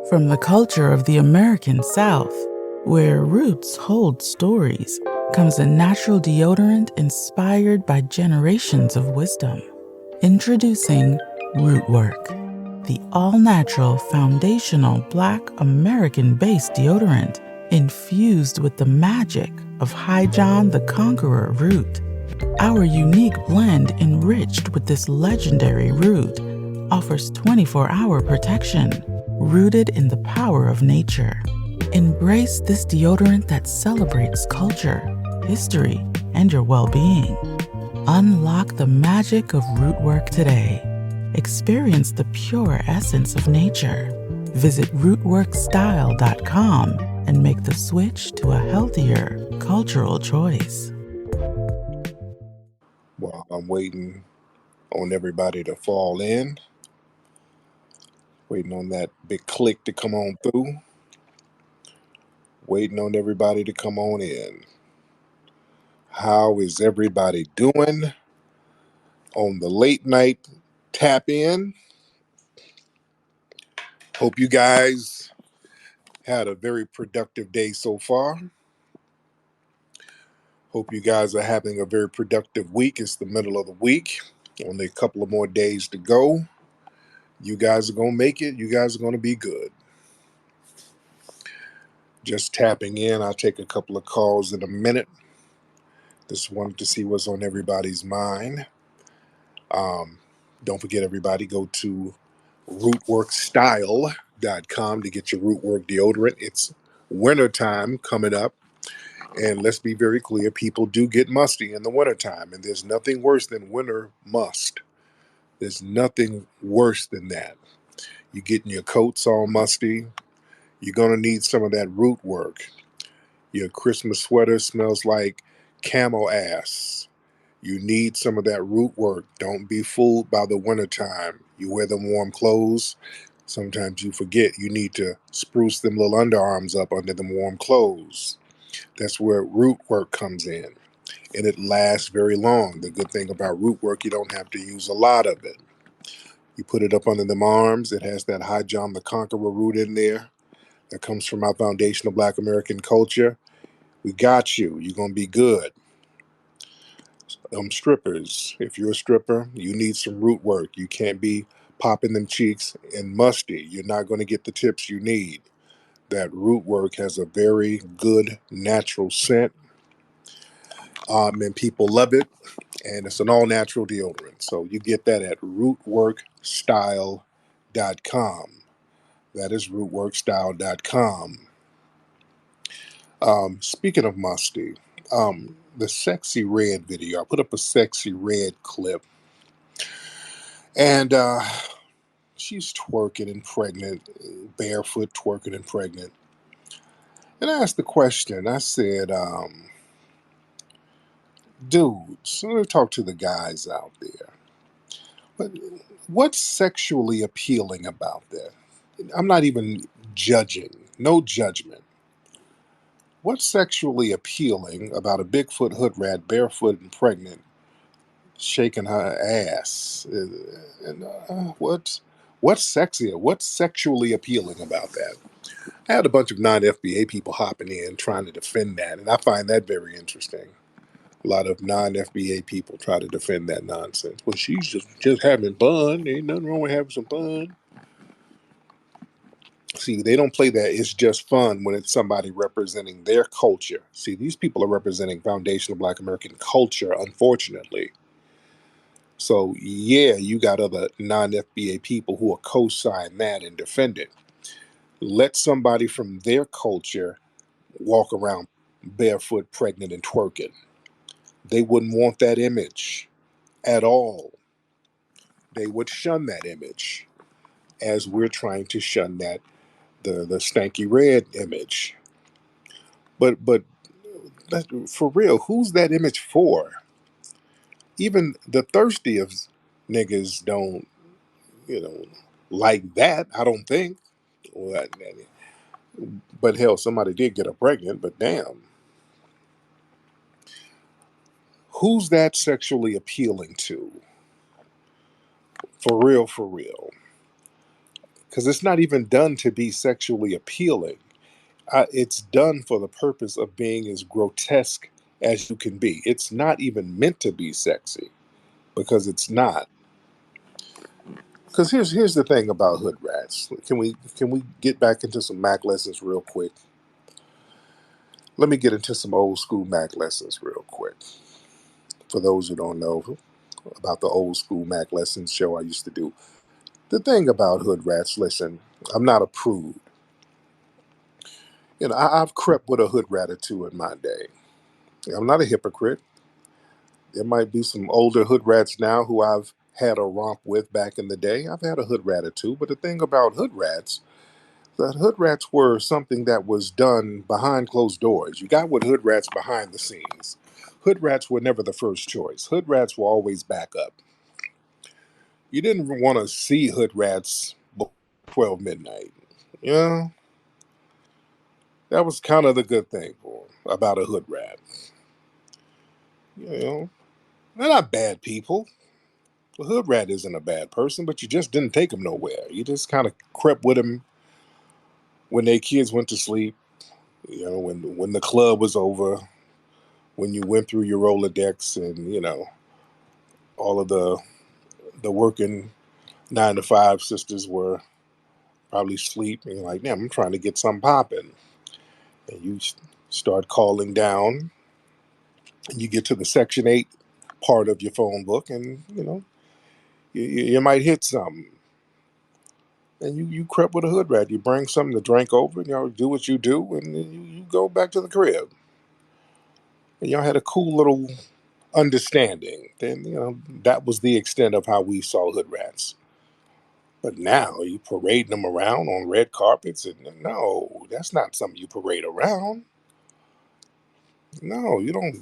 From the culture of the American South, where roots hold stories, comes a natural deodorant inspired by generations of wisdom. Introducing Rootwork, the all-natural foundational Black American-based deodorant infused with the magic of High John the Conqueror root. Our unique blend enriched with this legendary root offers 24-hour protection, rooted in the power of nature. Embrace this deodorant that celebrates culture, history, and your well-being. Unlock the magic of Rootwork today. Experience the pure essence of nature. Visit rootworkstyle.com and make the switch to a healthier, cultural choice. Well, I'm waiting on everybody to fall in. Waiting on that big click to come on through. Waiting on everybody to come on in. How is everybody doing on the late night tap in? Hope you guys had a very productive day so far. Hope you guys are having a very productive week. It's the middle of the week. Only a couple of more days to go. You guys are going to make it. You guys are going to be good. Just tapping in. I'll take a couple of calls in a minute. Just wanted to see what's on everybody's mind. Don't forget, everybody, go to rootworkstyle.com to get your Rootwork deodorant. It's wintertime coming up. And let's be very clear, people do get musty in the wintertime. And there's nothing worse than winter must. There's nothing worse than that. You're getting your coats all musty. You're going to need some of that Rootwork. Your Christmas sweater smells like camel ass. You need some of that Rootwork. Don't be fooled by the wintertime. You wear them warm clothes. Sometimes you forget you need to spruce them little underarms up under them warm clothes. That's where Rootwork comes in. And it lasts very long. The good thing about Rootwork, you don't have to use a lot of it. You put it up under them arms. It has that High John the Conqueror root in there. That comes from our foundational Black American culture. We got you. You're going to be good. Strippers, if you're a stripper, you need some Rootwork. You can't be popping them cheeks and musty. You're not going to get the tips you need. That Rootwork has a very good natural scent, and people love it, and it's an all-natural deodorant. So you get that at rootworkstyle.com. That is rootworkstyle.com. Speaking of musty, the Sexy Red video, I put up a Sexy Red clip, and she's twerking and pregnant, barefoot twerking and pregnant. And I asked the question, I said, dudes, I'm going to talk to the guys out there. What's sexually appealing about that? I'm not even judging, no judgment. What's sexually appealing about a Bigfoot hood rat, barefoot and pregnant, shaking her ass? And what's sexier? What's sexually appealing about that? I had a bunch of non-FBA people hopping in trying to defend that, and I find that very interesting. A lot of non-FBA people try to defend that nonsense. Well, she's just having fun. Ain't nothing wrong with having some fun. See, they don't play that it's just fun when it's somebody representing their culture. See, these people are representing foundational Black American culture, unfortunately. So, yeah, you got other non-FBA people who will co-sign that and defend it. Let somebody from their culture walk around barefoot, pregnant, and twerking. They wouldn't want that image at all. They would shun that image as we're trying to shun that the stanky red image. But for real, who's that image for? Even the thirstiest niggas don't, like that. I don't think. Well, but hell, somebody did get her pregnant. But damn, who's that sexually appealing to? For real, for real. because it's not even done to be sexually appealing. It's done for the purpose of being as grotesque as you can be. It's not even meant to be sexy because it's not. Because here's the thing about hood rats. Can we get back into some Mac lessons real quick? Let me get into some old school Mac lessons real quick. For those who don't know about the old school Mac lessons show I used to do. The thing about hood rats, listen, I'm not a prude. I've crept with a hood rat or two in my day. I'm not a hypocrite. There might be some older hood rats now who I've had a romp with back in the day. I've had a hood rat or two, but the thing about hood rats, that hood rats were something that was done behind closed doors. You got with hood rats behind the scenes. Hood rats were never the first choice. Hood rats were always backup. You didn't want to see hood rats before 12 midnight. You know, that was kind of the good thing about a hood rat. You know, they're not bad people. The hood rat isn't a bad person, but you just didn't take them nowhere. You just kind of crept with them when their kids went to sleep. When the club was over, when you went through your Rolodex, and all of the working 9 to 5 sisters were probably asleep, and you're like, damn, I'm trying to get something popping, and you start calling down, and you get to the Section 8 part of your phone book, and you might hit something. And you crept with a hood rat. You bring something to drink over, and y'all do what you do, and then you go back to the crib. And y'all had a cool little understanding. Then that was the extent of how we saw hood rats. But now you parading them around on red carpets, and no, that's not something you parade around. No, you don't.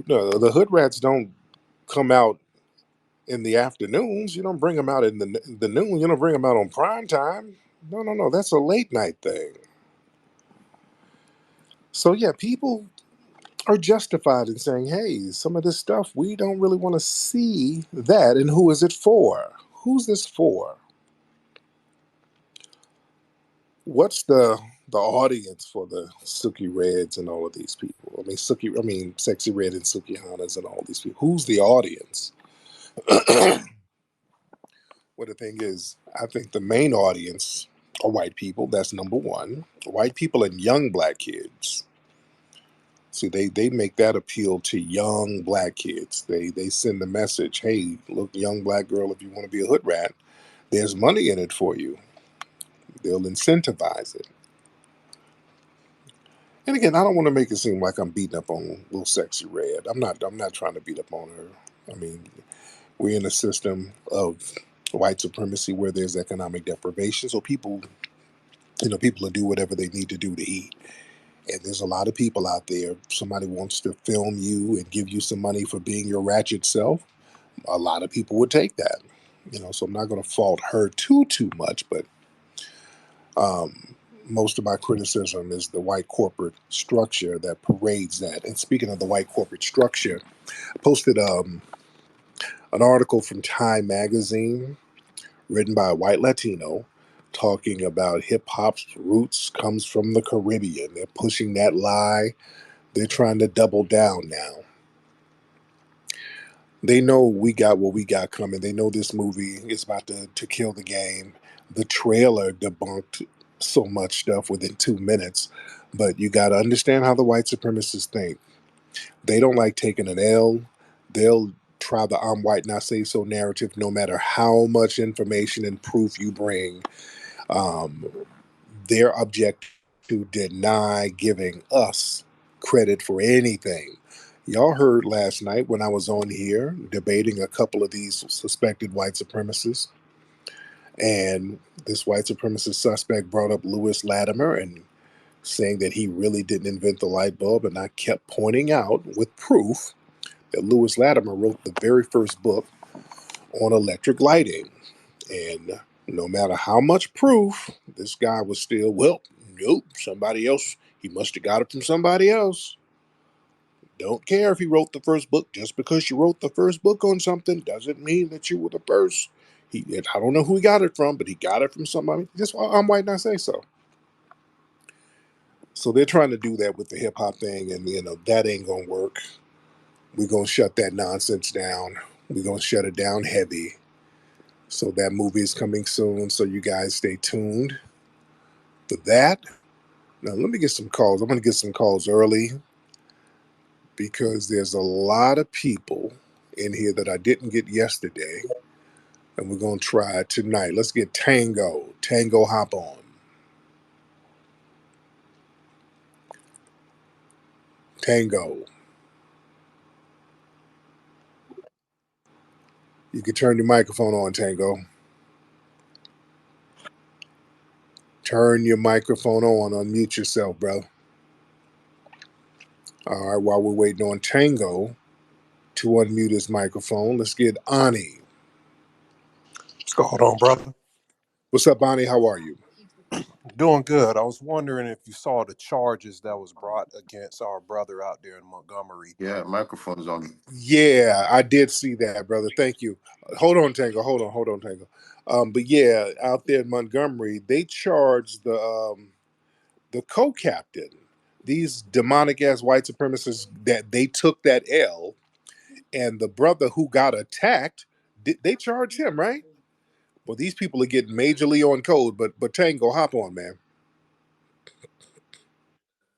No, the hood rats don't come out in the afternoons. You don't bring them out in the noon. You don't bring them out on prime time. No, no, no. That's a late night thing. So yeah, people are justified in saying, hey, some of this stuff, we don't really want to see that. And who is it for? Who's this for? What's the audience for the Suki Reds and all of these people? Sexy Red and Suki Hanas and all these people. Who's the audience? Well, the thing is, I think the main audience are white people. That's number one. White people and young black kids. See, they make that appeal to young black kids. They send the message, hey, look, young black girl, if you want to be a hood rat, there's money in it for you. They'll incentivize it. And again, I don't want to make it seem like I'm beating up on little sexy red. I'm not trying to beat up on her. I mean, we're in a system of white supremacy where there's economic deprivation. So people will do whatever they need to do to eat. And there's a lot of people out there. Somebody wants to film you and give you some money for being your ratchet self. A lot of people would take that. So I'm not going to fault her too much, but most of my criticism is the white corporate structure that parades that. And speaking of the white corporate structure, I posted an article from Time Magazine written by a white Latino talking about hip hop's roots comes from the Caribbean. They're pushing that lie. They're trying to double down now. They know we got what we got coming. They know this movie is about to kill the game. The trailer debunked so much stuff within 2 minutes. But you got to understand how the white supremacists think. They don't like taking an L. They'll try the I'm white, not say so narrative no matter how much information and proof you bring. Um, they're object to deny giving us credit for anything. Y'all heard last night when I was on here debating a couple of these suspected white supremacists, and this white supremacist suspect brought up Lewis Latimer and saying that he really didn't invent the light bulb, and I kept pointing out with proof that Lewis Latimer wrote the very first book on electric lighting. And no matter how much proof, this guy was still, well, nope, somebody else, he must have got it from somebody else. Don't care if he wrote the first book. Just because you wrote the first book on something doesn't mean that you were the first. I don't know who he got it from, but he got it from somebody. Just why I'm white and I say so. So they're trying to do that with the hip hop thing, and that ain't gonna work. We're gonna shut that nonsense down. We're gonna shut it down heavy. So that movie is coming soon. So you guys stay tuned for that. Now let me get some calls. I'm gonna get some calls early because there's a lot of people in here that I didn't get yesterday, and we're gonna try it tonight. Let's get Tango. Tango, hop on. Tango. You can turn your microphone on, Tango. Turn your microphone on. Unmute yourself, bro. All right, while we're waiting on Tango to unmute his microphone, let's get Ani. What's going on, brother? What's up, Ani? How are you? Doing good. I was wondering if you saw the charges that was brought against our brother out there in Montgomery. Yeah, microphone's on. Yeah, I did see that, brother. Thank you. Hold on, Tango. Hold on, Tango. But yeah, out there in Montgomery, they charged the co-captain, these demonic ass white supremacists, that they took that L, and the brother who got attacked, they charged him, right? Well, these people are getting majorly on code, but Tango, hop on, man.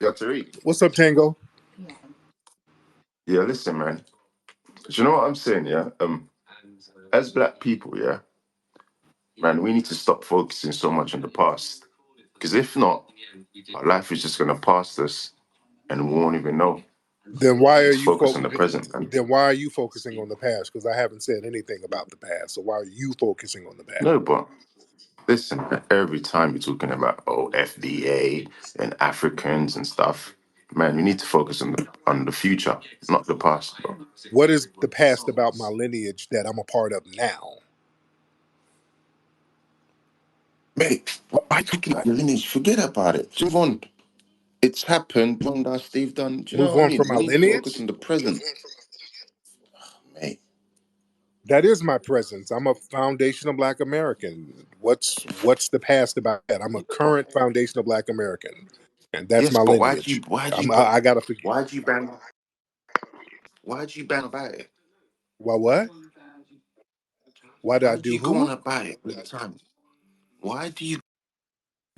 Yeah, Tariq. What's up, Tango? Yeah, listen, man. Do you know what I'm saying? Yeah. As black people, yeah, man, we need to stop focusing so much on the past. Because if not, our life is just gonna pass us, and we won't even know. Then why are Let's you focus fo- on the present, man. Then why are you focusing on the past? Because I haven't said anything about the past. So why are you focusing on the past? No, but listen, every time you're talking about FBA and Africans and stuff, man, you need to focus on the future, not the past, bro. What is the past about my lineage that I'm a part of now? Mate, why are you talking about the lineage? Forget about it. Move on. It's happened. Done that, they've done. Do you know Move what I on from mean? my We need to focus lineage? on the present, mate. That is my presence. I'm a foundational Black American. What's the past about that? I'm a current foundational Black American, and that's Yes, my but lineage. you, I gotta forget. why'd you bang, why'd you bang about it? Well, what? Why did I Why do do you go on who? about it all the time? Why do you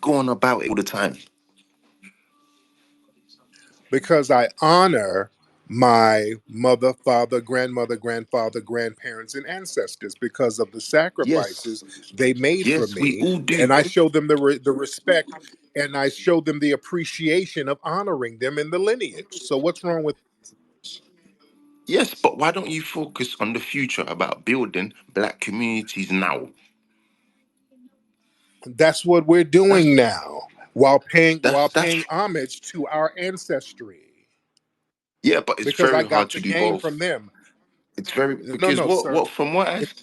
go on about it all the time? Because I honor my mother, father, grandmother, grandfather, grandparents, and ancestors because of the Yes, sacrifices they made for yes, we me, all do. and I show them the respect, and I show them the appreciation of honoring them in the lineage. So what's wrong with Yes, but why don't you focus on the future about building black communities now? that's what we're That's doing now while paying that's homage to our ancestry yeah, but it's because I very hard got the to do game from both. them. It's very No, because no, sir. what from what I If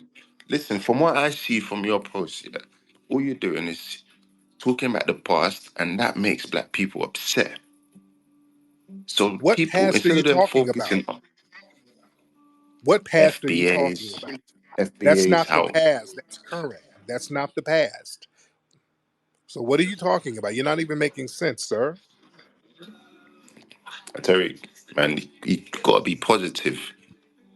listen from what I see from your post, yeah, all you're doing is talking about the past, and that makes black people upset. So what people, past are instead you of them talking about? focusing on What past are you talking FBAs, about? That's FBAs, not the how past. That's current. That's not the past. So what are you talking about? You're not even making sense, sir. Tariq, man, you gotta be positive.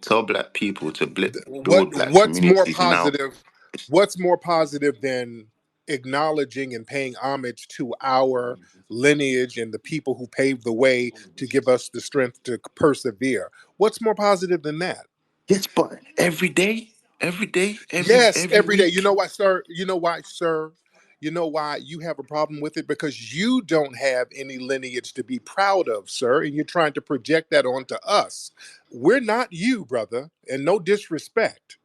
Tell black people to What build black what's more communities now. positive? What's more positive than acknowledging and paying homage to our lineage and the people who paved the way to give us the strength to persevere? What's more positive than that? Yes, but every day, Yes, every every day. You week. know why, sir? You know why, sir? You know why you have a problem with it? Because you don't have any lineage to be proud of, sir, and you're trying to project that onto us. We're not you, brother, and no disrespect.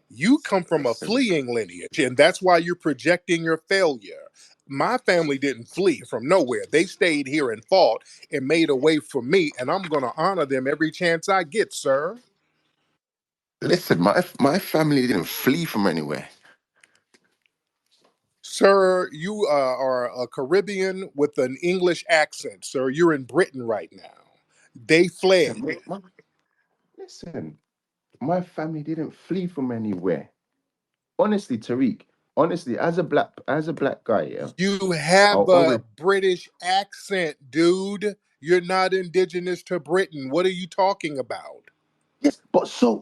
You come from a Listen, fleeing lineage, and that's why you're projecting your failure. My family didn't flee from nowhere. They stayed here and fought and made a way for me, and I'm going to honor them every chance I get, sir. listen. My family didn't flee from anywhere. Sir, you are a Caribbean with an English accent, sir. You're in Britain right now. They fled. Listen, listen. My family didn't flee from anywhere. honestly, Tariq, honestly, as a black guy, yeah, You have I'll a always British accent, dude. You're not indigenous to Britain. What are you talking about? yes, but so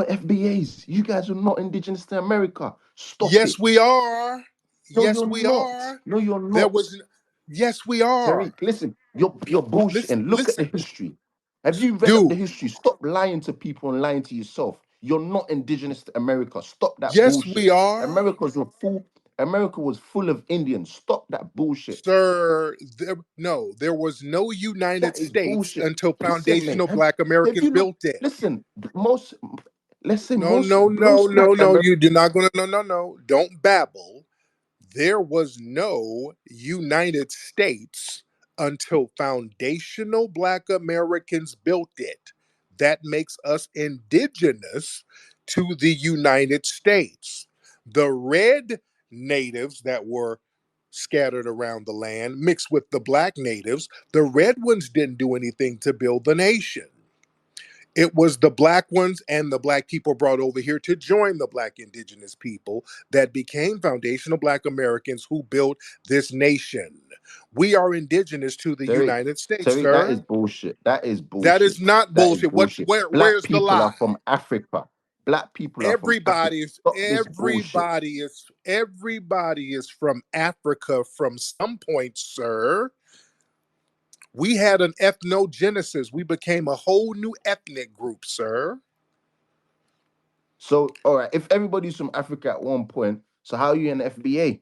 are FBAs. You guys are not indigenous to America. Stop Yes, it. we are. No, Yes, you're we not. are. No, you're There not. was, yes, we are. Tariq, listen, you're Listen, bullshitting. Look at the listen, history. Have you read up the dude. history? Stop lying to people and lying to yourself. You're not indigenous to America. Stop that Yes, we bullshit. are, America was full of Indians. Stop that bullshit. sir. No, there was no United That is States bullshit. until Listen, mate. foundational Black Have Americans you not built it. listen? Most, let's say No, most no, no, most no, black no. Americans. You're not gonna. No, no, no. Don't babble. There was no United States until foundational Black Americans built it. That makes us indigenous to the United States. The red natives that were scattered around the land mixed with the black natives, the red ones didn't do anything to build the nation. It was the black ones and the black people brought over here to join the black indigenous people that became foundational black Americans who built this nation. We are indigenous to the Tariq, United States, Tariq, that is sir. bullshit. That is That is bullshit. not That is bullshit. bullshit. Black Where's the people are lie? from Africa. Black people are from Africa. Stop this bullshit. Everybody is from Africa from some point, sir. We had an ethnogenesis. We became a whole new ethnic group, sir. So, all right, if everybody's from Africa at one point, so how are you an FBA?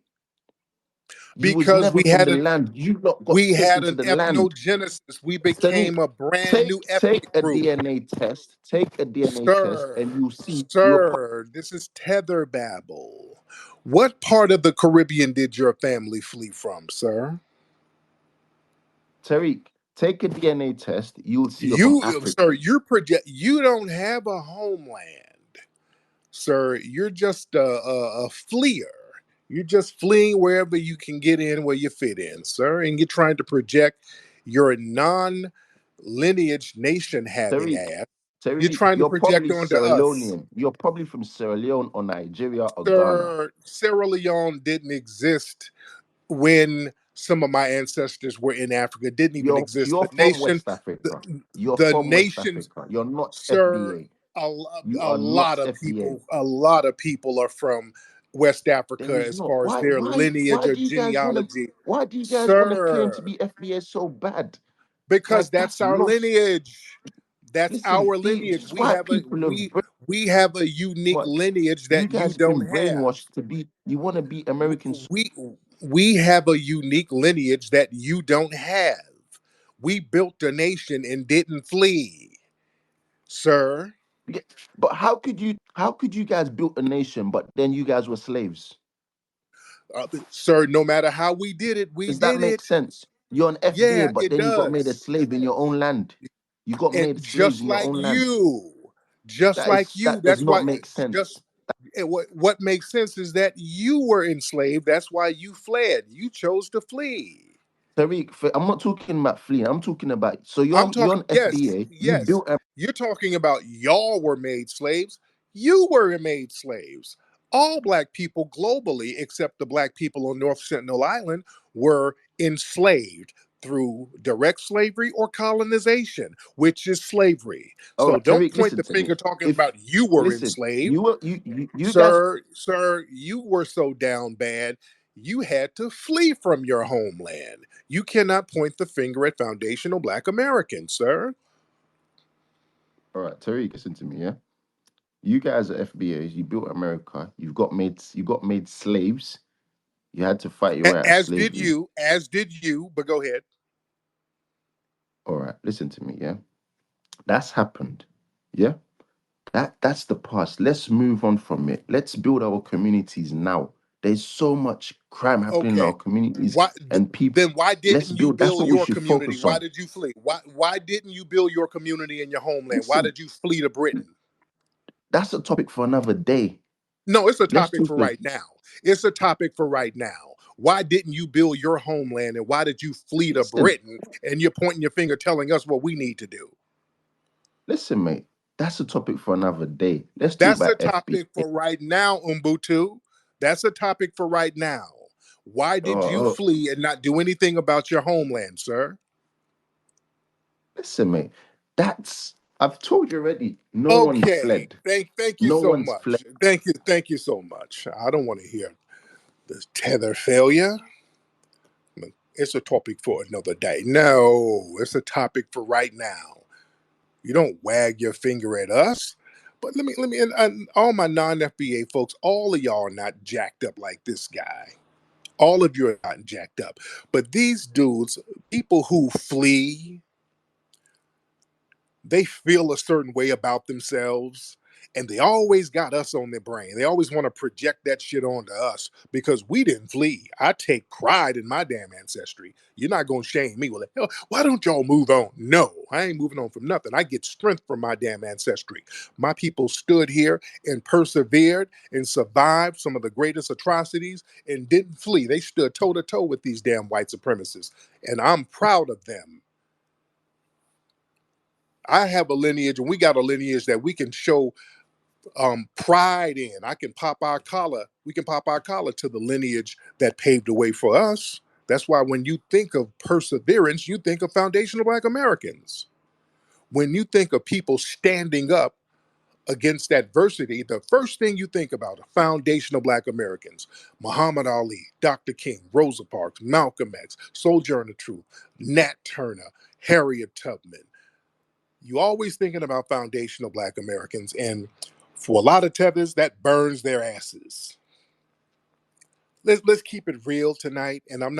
You was Because never from the land. You lot got we had taken to an the land. ethnogenesis. We Tariq, became a brand take new take ethnic a group. DNA test. Take a DNA test, Sir, and you'll see you're sir, this is tether babble. What part of the Caribbean did your family flee from, sir? Tariq. Take a DNA test. You'll see you're from You, sir, Africa. you don't have a homeland. Sir, you're just a fleer. You're just fleeing wherever you can get in where you fit in, sir. And you're trying to project your non lineage nation having Tariq, ass. You're Tariq, trying to you're project probably onto us. Sierra Leonean. You're probably from Sierra Leone or Nigeria or Ghana. Sir, Sierra Leone didn't exist when some of my ancestors were in Africa. Didn't even exist. You're from West Africa. You're The from West nations, Africa. You're not sir, FBA. You a are not lot of FBA. people, are from West There Africa is as not. far as their lineage Why or do you guys want to? genealogy. Why do you guys want to claim to Sir, be FBA so bad? because Like that's that's our lost. lineage. That's Listen, our this lineage. is why people have We have a unique brainwashed. lineage You that you guys been don't have. brainwashed to be. You want to be Americans. We we have a unique lineage that you don't have. We built a nation and didn't flee, sir. Yeah, but how could you? How could you guys build a nation, but then you guys were slaves? Sir, no matter how we did it, we Does that did make it. sense? You're an FBA, Yeah, but it then you got made a does. slave in your own land. You got And made slaves in your own land. just like you, That does that's not why make sense. just what makes sense is that you were enslaved. That's why you fled. You chose to flee. Tariq, I'm not talking about fleeing. I'm talking about so I'm you're talking, an yes, FBA. You yes. built a You're talking about y'all were made slaves. You were made slaves. All black people globally, except the black people on North Sentinel Island, were enslaved through direct slavery or colonization, which is slavery. all So right, don't Tariq. point Listen the to me. finger talking If about you were listen, enslaved. you guys. Sir, you were so down bad, you had to flee from your homeland. You cannot point the finger at foundational black Americans, sir. All right, Tariq. Listen to me. Yeah, you guys are FBAs. You built America. You got made slaves. You had to fight your way out of slavery. As did you, but go ahead. All right, listen to me. Yeah, that's happened. Yeah. That's the past. Let's move on from it. Let's build our communities now. There's so much crime happening in Okay. our communities Why and people. then why Let's didn't you build. That's build what we your should community? focus Why on. did you flee? Why didn't you build your community in your homeland? Why Listen, did you flee to Britain? that's a topic for another day. No, it's a Let's topic talk. for right now. It's a topic for right now. Why didn't you build your homeland and why did you flee to Listen, Britain? And you're pointing your finger telling us what we need to do. listen, mate. That's a topic for another day. Let's talk That's a about topic FBA. for right now, Umbutu. That's a topic for right now. Why did you Oh, flee and not do anything about your homeland, sir? listen, mate. I've told you already. No one's Okay. fled. Thank you No so one's fled. much. Thank you so much. I don't want to hear this tether failure. It's a topic for another day. No, it's a topic for right now. You don't wag your finger at us. But and all my non-FBA folks, all of y'all are not jacked up like this guy. All of you are not jacked up. But these dudes, people who flee, they feel a certain way about themselves, and they always got us on their brain. They always want to project that shit onto us because we didn't flee. I take pride in my damn ancestry. You're not gonna shame me. Well, hell, why don't y'all move on? No, I ain't moving on from nothing. I get strength from my damn ancestry. My people stood here and persevered and survived some of the greatest atrocities and didn't flee. They stood toe to toe with these damn white supremacists, and I'm proud of them. I have a lineage, and we got a lineage that we can show pride in. I can pop our collar. We can pop our collar to the lineage that paved the way for us. That's why when you think of perseverance, you think of foundational Black Americans. When you think of people standing up against adversity, the first thing you think about are foundational Black Americans. Muhammad Ali, Dr. King, Rosa Parks, Malcolm X, Sojourner Truth, Nat Turner, Harriet Tubman. You always thinking about foundational Black Americans, and for a lot of tethers, that burns their asses. Let's keep it real tonight, and I'm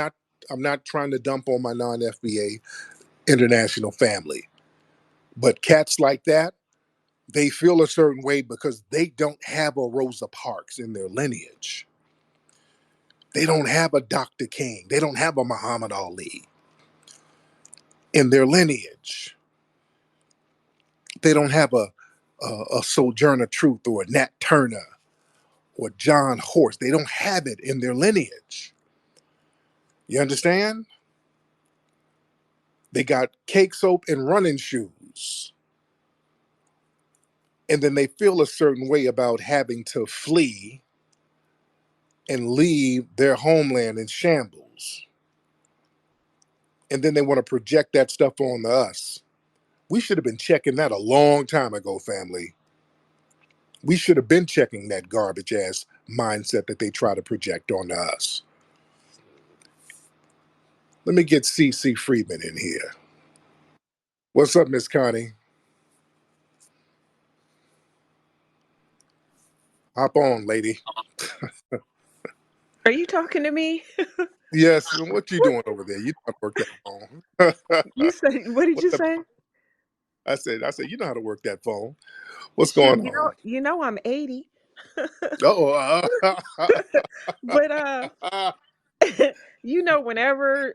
not trying to dump on my non-FBA international family, but cats like that, they feel a certain way because they don't have a Rosa Parks in their lineage. They don't have a Dr. King. They don't have a Muhammad Ali in their lineage. They don't have a Sojourner Truth or a Nat Turner or John Horse. They don't have it in their lineage. You understand? They got cake soap and running shoes. And then they feel a certain way about having to flee and leave their homeland in shambles. And then they want to project that stuff on us. We should have been checking that a long time ago, family. We should have been checking that garbage ass mindset that they try to project onto us. Let me get CC Friedman in here. What's up, Miss Connie? Hop on, lady. Are you talking to me? Yes, what you What doing over there? You know how to work that phone. you say? What did What's you up? say? I said, you know how to work that phone. What's Shoot, going on? I'm 80. Oh, But whenever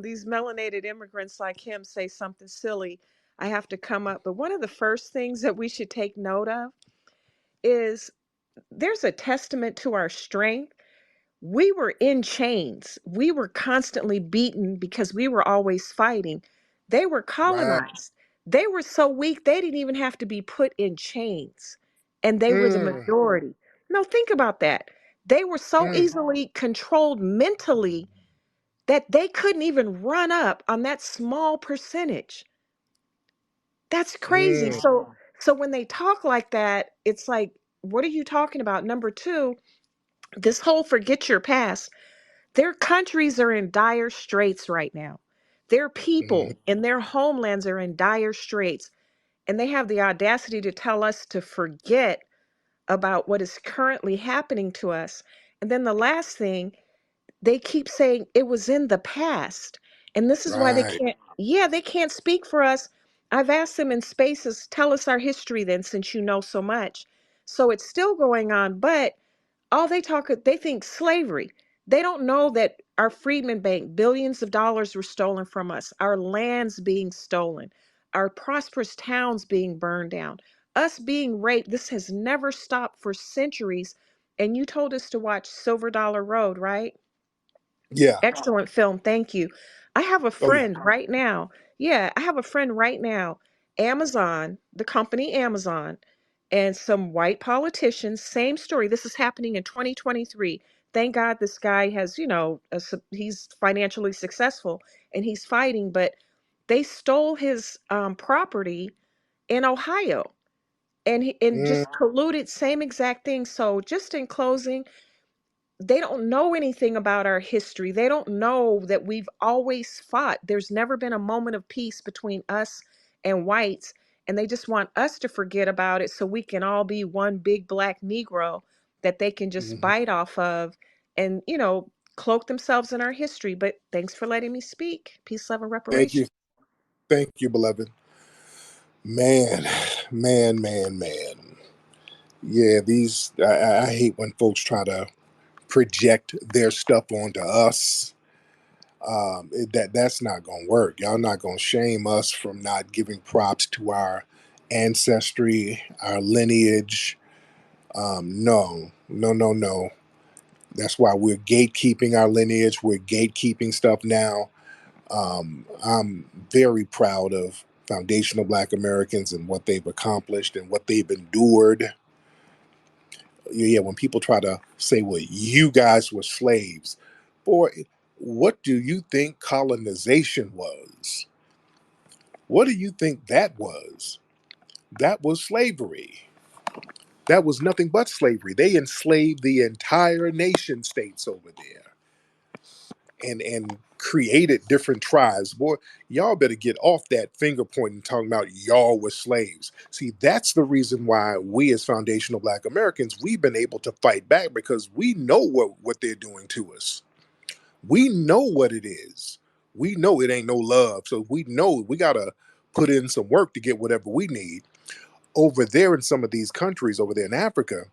these melanated immigrants like him say something silly, I have to come up. But one of the first things that we should take note of is there's a testament to our strength. We were in chains. We were constantly beaten because we were always fighting. They were right. colonized. They were so weak, they didn't even have to be put in chains. And they were the Mm, majority. No, think about that. They were so mm, easily controlled mentally that they couldn't even run up on that small percentage. That's crazy. mm, So when they talk like that, it's like, what are you talking about? Number two, this whole forget your past. Their countries are in dire straits right now. Their mm, people in their homelands are in dire straits. And they have the audacity to tell us to forget about what is currently happening to us. And then the last thing, they keep saying it was in the past. And this is why right. they can't speak for us. I've asked them in spaces, tell us our history then, since you know so much. So it's still going on, but they think slavery. They don't know that our Freedmen Bank, billions of dollars were stolen from us, our lands being stolen, our prosperous towns being burned down, us being raped. This has never stopped for centuries. And you told us to watch Silver Dollar Road, right? Yeah. Excellent film. Thank you. I have a Oh, yeah. friend right now. Yeah, I have a friend right now. Amazon, the company Amazon, and some white politicians, same story. This is happening in 2023. Thank God this guy has, he's financially successful and he's fighting, but they stole his property in Ohio and Mm, just colluded, same exact thing. So, just in closing, they don't know anything about our history. They don't know that we've always fought. There's never been a moment of peace between us and whites. And they just want us to forget about it so we can all be one big black Negro that they can just mhm. bite off of and, cloak themselves in our history. But thanks for letting me speak. Peace, love, and Thank reparation. you. Thank you, beloved. Man, man. Yeah, I hate when folks try to project their stuff onto us. That's not gonna work. Y'all not gonna shame us from not giving props to our ancestry, our lineage. No. That's why we're gatekeeping our lineage. We're gatekeeping stuff now. I'm very proud of foundational Black Americans and what they've accomplished and what they've endured. Yeah, when people try to say, well, you guys were slaves, boy, what do you think colonization was? What do you think that was? That was slavery. That was nothing but slavery. They enslaved the entire nation states over there and created different tribes. Boy, y'all better get off that finger pointing talking about y'all were slaves. See, that's the reason why we as foundational Black Americans, we've been able to fight back because we know what they're doing to us. We know what it is. We know it ain't no love. So we know we gotta put in some work to get whatever we need. Over there in some of these countries over there in Africa,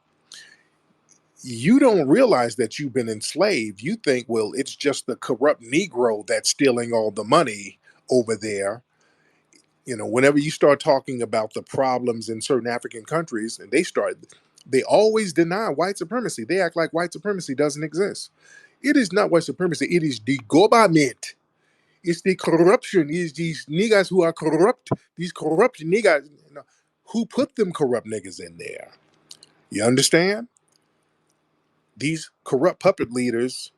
you don't realize that you've been enslaved. You think, well, it's just the corrupt Negro that's stealing all the money over there. Whenever you start talking about the problems in certain African countries, and they always deny white supremacy. They act like white supremacy doesn't exist. It is not white supremacy. It is the government. It's the corruption. It's these niggas who are corrupt. These corrupt niggas. Who put them corrupt niggas in there? You understand? These corrupt puppet leaders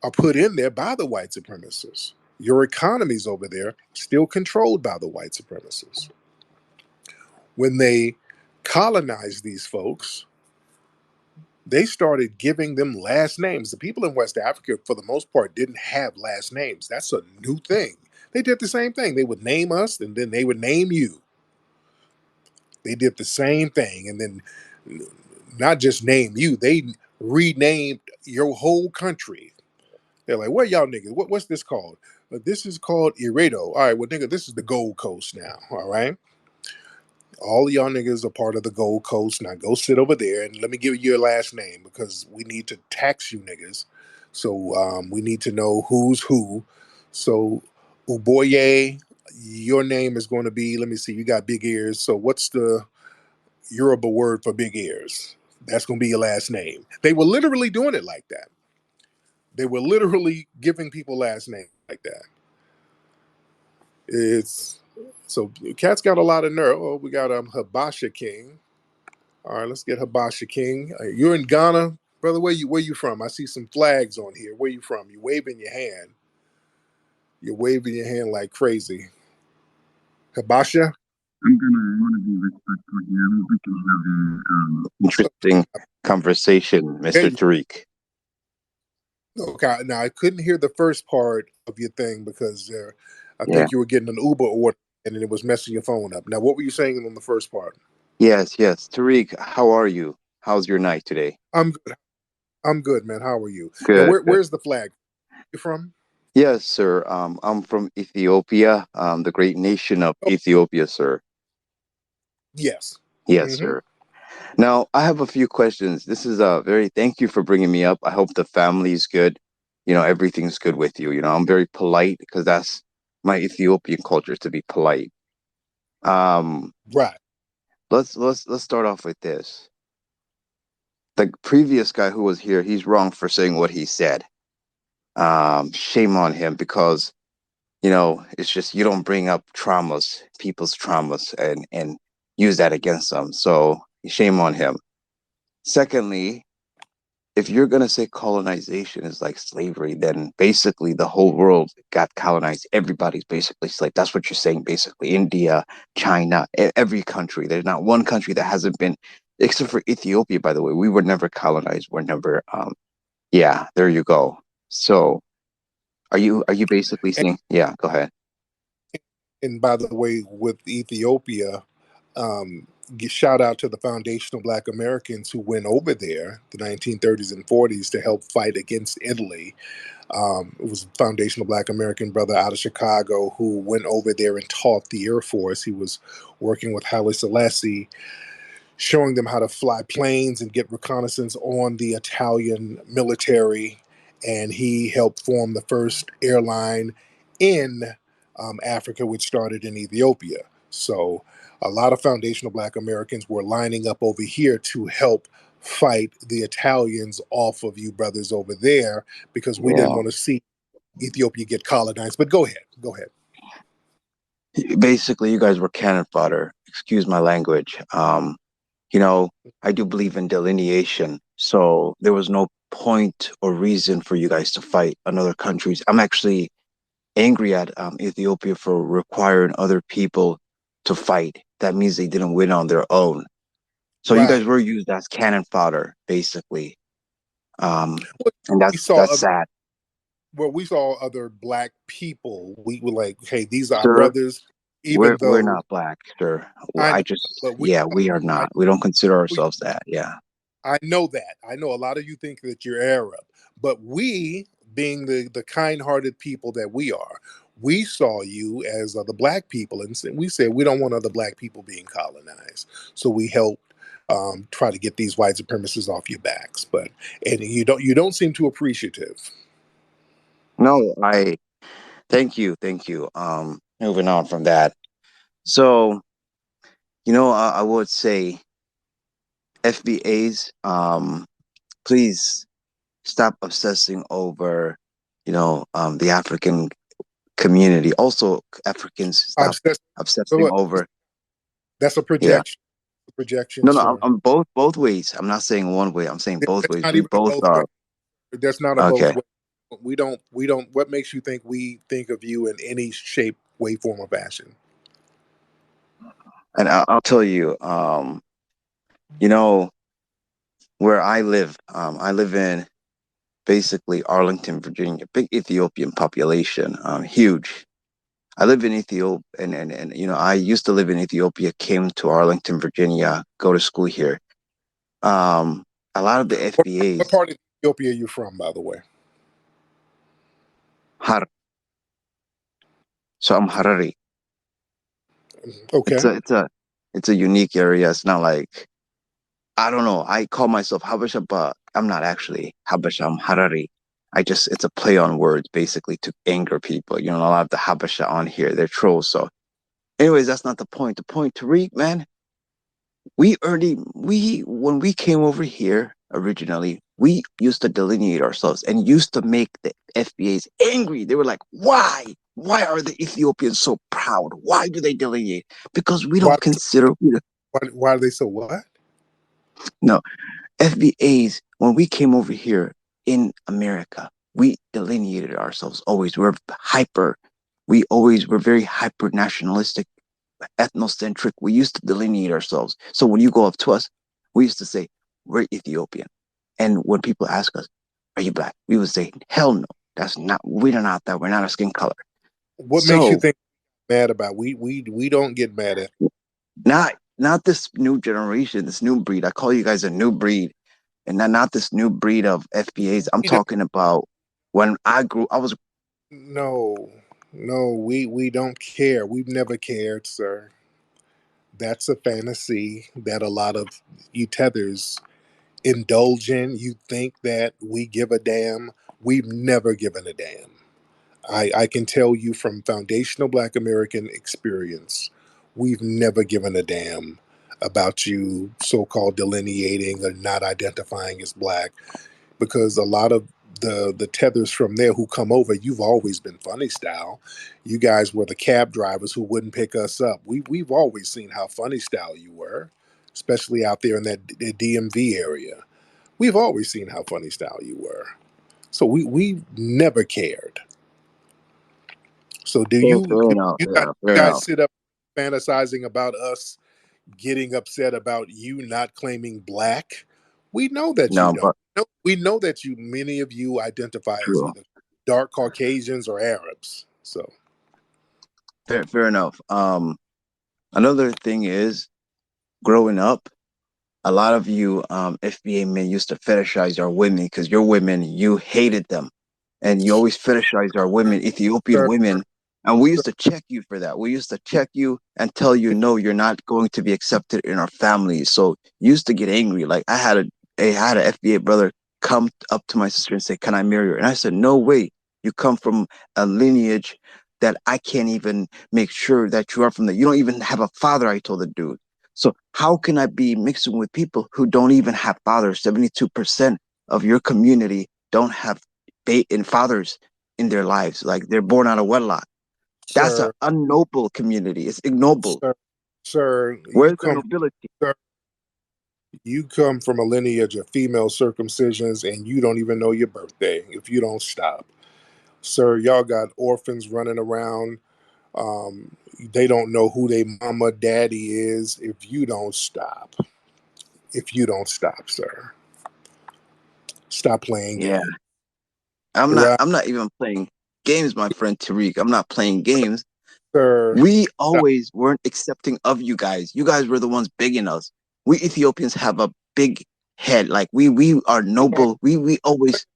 are put in there by the white supremacists. Your economies over there still controlled by the white supremacists. When they colonized these folks, they started giving them last names. The people in West Africa, for the most part, didn't have last names. That's a new thing. They did the same thing. They would name us and then they would name you. They did the same thing. And then not just name you, they renamed your whole country. They're like, "What y'all niggas? What's this called? This is called Eredo. All right, well, nigga, this is the Gold Coast now. All right, all of y'all niggas are part of the Gold Coast. Now go sit over there and let me give you your last name because we need to tax you niggas. So we need to know who's who. So Uboye, your name is going to be. Let me see. You got big ears. So what's the Yoruba word for big ears? That's going to be your last name." They were literally doing it like that. They were literally giving people last names like that. It's so Cat's got a lot of nerve. Oh, we got Habasha King. All right, let's get Habasha King. You're in Ghana, brother. Where you from? I see some flags on here. Where you from? You waving your hand. You're waving your hand like crazy. Habasha. I'm gonna want to be respectful here. I hope we can have a interesting conversation, There Mr. you Tariq. Okay. Now I couldn't hear the first part of your thing because I Yeah. think you were getting an Uber order and it was messing your phone up. Now, what were you saying on the first part? Yes, yes. Tariq, how are you? How's your night today? I'm good. I'm good, man. How are you? Now, Good, good. where's the flag? You from? Yes, sir. I'm from Ethiopia, the great nation of Oh, Ethiopia, sir. yes. Yes, Mm-hmm. sir. Now, I have a few questions. This is a very thank you for bringing me up. I hope the family's good. Everything's good with you. I'm very polite because that's my Ethiopian culture to be polite. Um, Right. let's start off with this. The previous guy who was here, he's wrong for saying what he said. Shame on him because it's just you don't bring up traumas, people's traumas, and use that against them. So shame on him. Secondly, if you're going to say colonization is like slavery, then basically the whole world got colonized. Everybody's basically slave. That's what you're saying, basically. India, China, every country. There's not one country that hasn't been, except for Ethiopia, by the way. We were never colonized. We're never, yeah, there you go. So are you basically saying, yeah, go ahead. And by the way, with Ethiopia, shout out to the foundational Black Americans who went over there, the 1930s and 40s, to help fight against Italy. It was a foundational Black American brother out of Chicago who went over there and taught the Air Force. He was working with Haile Selassie, showing them how to fly planes and get reconnaissance on the Italian military. And he helped form the first airline in Africa, which started in Ethiopia. So a lot of foundational Black Americans were lining up over here to help fight the Italians off of you brothers over there because we didn't Yeah. want to see Ethiopia get colonized. But go ahead. Go ahead. Basically, you guys were cannon fodder. Excuse my language. You know, I do believe in delineation. So there was no point or reason for you guys to fight another countries. I'm actually angry at Ethiopia for requiring other people to fight. That means they didn't win on their own. So you guys Right. were used as cannon fodder, basically. Well, And we saw that's other sad. well, we saw other Black people. We were like, hey, these are our Sir, brothers, even we're though not black, sir. I I know, just, but we yeah, saw we are I not. We don't consider we ourselves that. Yeah. I know that. I know a lot of you think that you're Arab, but we, being the kind-hearted people that we are, we saw you as the Black people, and we said we don't want other Black people being colonized. So we helped try to get these white supremacists off your backs. But and you don't seem too appreciative. No, thank you. Moving on from that. So, I would say FBAs, please stop obsessing over, the African community. Also, Africans stop Obsessed. obsessing over, That's a yeah. projection. Projection, No, no, I'm, sir. I'm both ways. I'm not saying one way. I'm saying both That's ways. not We even a both both way. are That's not a both okay. way. We don't. What makes you think we think of you in any shape, way, form, or fashion? And I'll tell you, you know, where I live in basically Arlington, Virginia, big Ethiopian population, huge. I live in Ethiopia, and I used to live in Ethiopia, came to Arlington, Virginia, go to school here. A lot of the What FBAs, part of Ethiopia are you from, by the way? Har, so I'm Harari. It's Okay. a it's a it's a unique area. It's not like I don't know. I call myself Habasha, but I'm not actually Habasha. I'm Harari. It's a play on words, basically, to anger people. A lot of the Habasha on here, they're trolls. So, anyways, that's not the point. The point, Tariq, man, when we came over here originally, we used to delineate ourselves and used to make the FBAs angry. They were like, why? Why are the Ethiopians so proud? Why do they delineate? Because we Why? don't consider, Why are they so what? no, FBAs, when we came over here in America, we delineated ourselves always. We always were very hyper nationalistic, ethnocentric. We used to delineate ourselves. So when you go up to us, we used to say, we're Ethiopian. And when people ask us, are you black? We would say, hell no. We're not that. We're not a skin color. What makes you So think mad about? We don't get mad at. not this new generation, this new breed. I call you guys a new breed, and not this new breed of FBAs. I'm We don't. talking about when I grew. I was No, no. We don't care. We've never cared, sir. That's a fantasy that a lot of you tethers indulge in. You think that we give a damn. We've never given a damn. I can tell you from foundational Black American experience, we've never given a damn about you so called delineating or not identifying as Black because a lot of the tethers from there who come over, you've always been funny style. You guys were the cab drivers who wouldn't pick us up. We've always seen how funny style you were, especially out there in that DMV area. We've always seen how funny style you were. So we never cared. So Fair, fair enough. you Yeah, fair guys enough. sit up fantasizing about us getting upset about you not claiming black? We know that you No, don't. but No, we know that many of you identify as true. either dark Caucasians or Arabs. So Fair, fair enough. Another thing is growing up. A lot of you FBA men used to fetishize our women because your women, you hated them. And you always fetishize our women, Ethiopian sir, women. And we sir, used to check you for that. We used to check you and tell you, no, you're not going to be accepted in our family. So you used to get angry. Like I had an FBA brother come up to my sister and say, can I marry her? And I said, no way. You come from a lineage that I can't even make sure that you are from. You don't even have a father, I told the dude. So how can I be mixing with people who don't even have fathers? 72% of your community don't have and fathers in their lives. Like they're born out of wedlock. That's an sir, unnoble community. It's ignoble. sir, sir, Where's the nobility? sir, you come from a lineage of female circumcisions, and you don't even know your birthday if you don't stop, sir. Y'all got orphans running around. They don't know who their mama, daddy is if you don't stop. If you don't stop, sir. Stop playing Yeah. games. I'm not Right, I'm not even playing games, my friend Tariq. I'm not playing games. sir. We Stop. always weren't accepting of you guys. You guys were the ones bigging us. We Ethiopians have a big head. Like we are noble. We always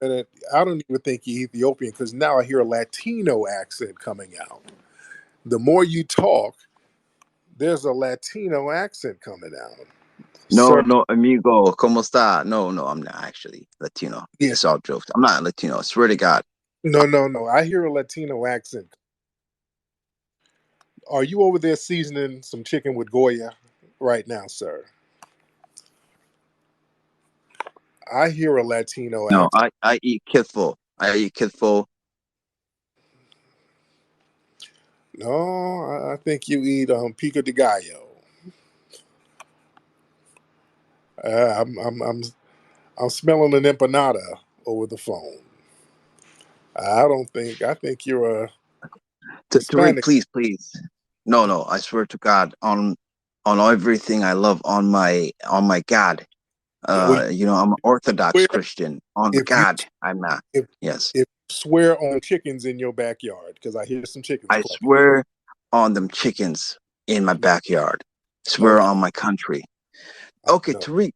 And I don't even think you're Ethiopian because now I hear a Latino accent coming out. The more you talk, there's a Latino accent coming out, no, sir. no, amigo, ¿cómo está? No, no, I'm not actually Latino. Yeah, It's all jokes. I'm not Latino. I swear to God. no, no, no. I hear a Latino accent. Are you over there seasoning some chicken with Goya right now, sir? I hear a Latino No, accent. I eat kitfo. I eat kitfo. No, I think you eat pico de gallo. I'm smelling an empanada over the phone. I don't think. I think you're a Tariq, Hispanic. please, please. No, no, I swear to God, on everything I love, on my God. Well, I'm an Orthodox swear Christian. On if you God, I'm not. if Yes. if you swear on chickens in your backyard because I hear some chickens I clucking. swear on them chickens in my backyard. Swear Okay, on my country. I Okay, know. Tariq,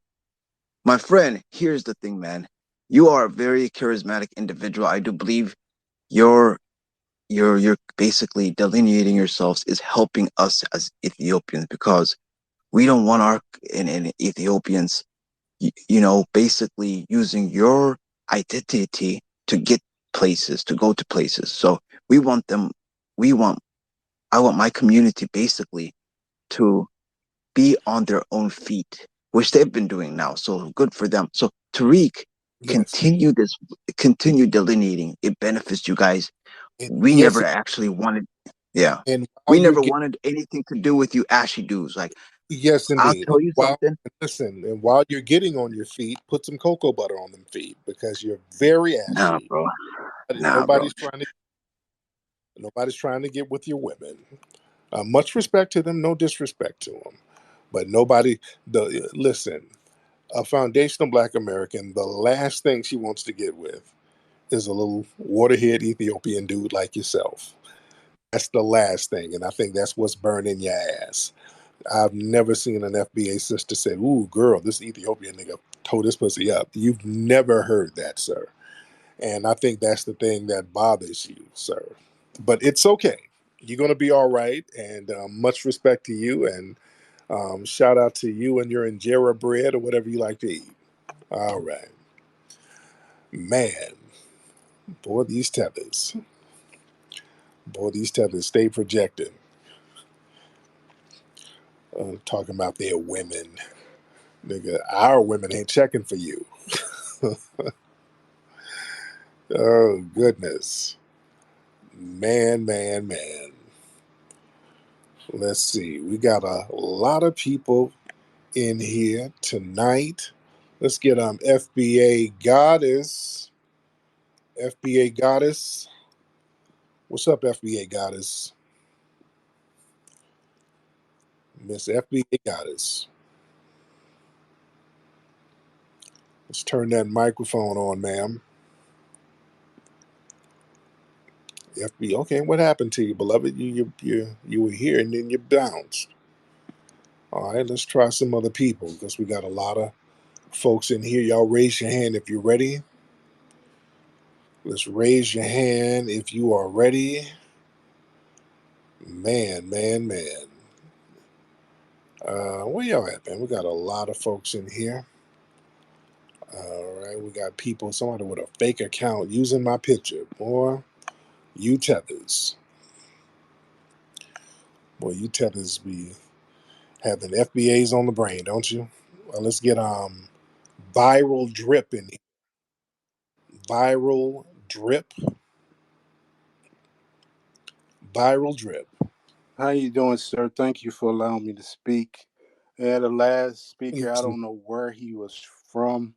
my friend, here's the thing, man. You are a very charismatic individual. I do believe your you're basically delineating yourselves is helping us as Ethiopians because we don't want our in Ethiopians, basically using your identity to get places, to go to places. So we want them, we want, I want my community basically to be on their own feet, which they've been doing now. So good for them. So Tariq, Yes, continue this, continue delineating. It benefits you guys. and We yes, never actually wanted, yeah, and while we you're never getting wanted anything to do with you ashy dudes. Like, yes, I'll indeed. tell you While something. listen, and while you're getting on your feet, put some cocoa butter on them feet because you're very Nah, ashy. bro. And Nah, bro. nobody's trying to get with your women. Much respect to them, no disrespect to them, but nobody. The listen, a foundational Black American, the last thing she wants to get with is a little waterhead Ethiopian dude like yourself. That's the last thing, and I think that's what's burning your ass. I've never seen an FBA sister say, "Ooh, girl, this Ethiopian nigga tore this pussy up." You've never heard that, sir. And I think that's the thing that bothers you, sir. But it's okay. You're gonna be all right. And much respect to you. And shout out to you and your injera bread or whatever you like to eat. All right, man. Boy, these tethers. Boy, these tethers stay projecting. Talking about their women. Nigga, our women ain't checking for you. Oh, goodness. Man, man, man. Let's see. We got a lot of people in here tonight. Let's get FBA Goddess. FBA Goddess. What's up, FBA Goddess? Miss FBA Goddess. Let's turn that microphone on, ma'am. FB. Okay, what happened to you, beloved? You were here and then you bounced. All right, let's try some other people because we got a lot of folks in here. Y'all raise your hand if you're ready. Let's raise your hand if you are ready. Man, man, man. Where y'all at, man? We got a lot of folks in here. All right, we got people, somebody with a fake account using my picture. Boy, you tethers. Boy, you tethers be having FBAs on the brain, don't you? Well, let's get viral drip in here. Viral drip. Viral drip. How you doing, sir? Thank you for allowing me to speak. And the last speaker, I Yes. don't know where he was from,